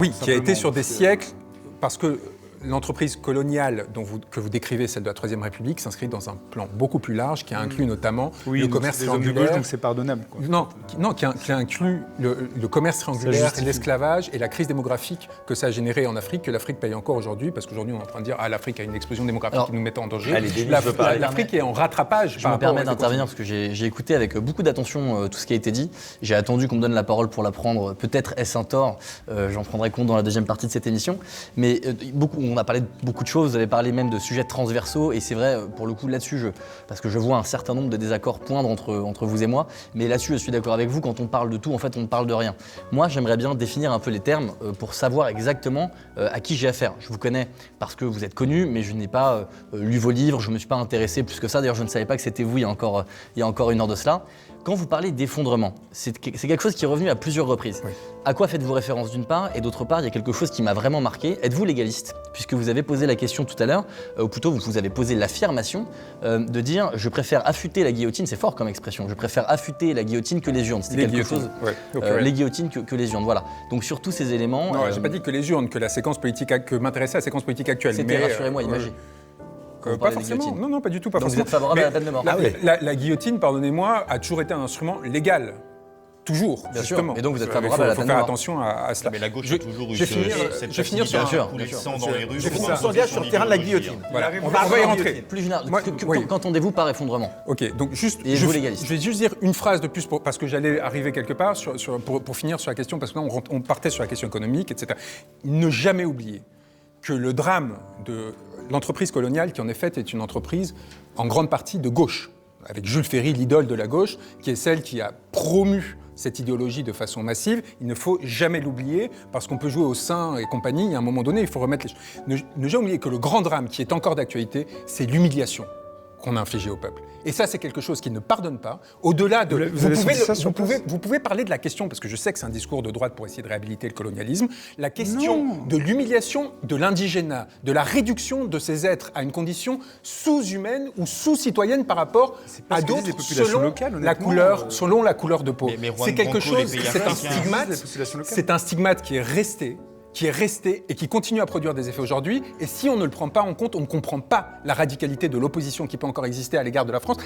Oui, qui a été sur des siècles, parce que l'entreprise coloniale que vous décrivez, celle de la Troisième République, s'inscrit dans un plan beaucoup plus large qui a inclus notamment le commerce triangulaire. Donc c'est pardonnable. Quoi. Non, qui a inclus le commerce triangulaire, l'esclavage et la crise démographique que ça a généré en Afrique, que l'Afrique paye encore aujourd'hui, parce qu'aujourd'hui on est en train de dire l'Afrique a une explosion démographique qui nous met en danger. L'Afrique est en rattrapage. Je me permets d'intervenir parce que j'ai écouté avec beaucoup d'attention tout ce qui a été dit. J'ai attendu qu'on me donne la parole pour la prendre. Peut-être est-ce un tort, j'en prendrai compte dans la deuxième partie de cette émission. Mais on a parlé de beaucoup de choses, vous avez parlé même de sujets transversaux, et c'est vrai, pour le coup, là-dessus, parce que je vois un certain nombre de désaccords poindre entre vous et moi, mais là-dessus, je suis d'accord avec vous, quand on parle de tout, en fait, on ne parle de rien. Moi, j'aimerais bien définir un peu les termes pour savoir exactement à qui j'ai affaire. Je vous connais parce que vous êtes connu, mais je n'ai pas lu vos livres, je ne me suis pas intéressé plus que ça, d'ailleurs, je ne savais pas que c'était vous il y a encore une heure de cela. Quand vous parlez d'effondrement, c'est quelque chose qui est revenu à plusieurs reprises. Oui. À quoi faites-vous référence d'une part, et d'autre part, il y a quelque chose qui m'a vraiment marqué. Êtes-vous légaliste? Puisque vous avez posé la question tout à l'heure, ou plutôt vous avez posé l'affirmation de dire « je préfère affûter la guillotine », c'est fort comme expression, « je préfère affûter la guillotine que les urnes ». C'était quelque chose, les guillotines que les urnes, voilà. Donc sur tous ces éléments… Non, j'ai pas dit que les urnes, que la séquence politique, que m'intéressait la séquence politique actuelle. C'était, rassurez-moi, imagé. Pas forcément. Non, pas du tout. Pas Donc forcément. vous êtes favorable à la peine de mort. La guillotine, pardonnez-moi, a toujours été un instrument légal. Toujours, bien justement. Sûr. Et donc vous êtes favorable à la peine de mort. Il faut faire attention à cela. Mais la gauche a toujours eu cette finir sur sang dans les rues. On s'engage sur le terrain de la guillotine. Voilà. On va y rentrer. Plus général, qu'entendez-vous par effondrement? Ok, donc juste, je vais juste dire une phrase de plus parce que j'allais arriver quelque part pour finir sur la question, parce que là on partait sur la question économique, etc. Ne jamais oublier que le drame de l'entreprise coloniale, qui en effet est une entreprise en grande partie de gauche, avec Jules Ferry, l'idole de la gauche, qui est celle qui a promu cette idéologie de façon massive, il ne faut jamais l'oublier, parce qu'on peut jouer au sein et compagnie, et à un moment donné, il faut remettre les choses. Ne jamais oublier que le grand drame qui est encore d'actualité, c'est l'humiliation qu'on a infligée au peuple. Et ça, c'est quelque chose qui ne pardonne pas. Au-delà de... Vous pouvez parler de la question, parce que je sais que c'est un discours de droite pour essayer de réhabiliter le colonialisme, la question de l'humiliation de l'indigénat, de la réduction de ces êtres à une condition sous-humaine ou sous-citoyenne par rapport à d'autres selon la couleur de peau. C'est quelque chose, c'est un stigmate qui est resté et qui continue à produire des effets aujourd'hui. Et si on ne le prend pas en compte, on ne comprend pas la radicalité de l'opposition qui peut encore exister à l'égard de la France.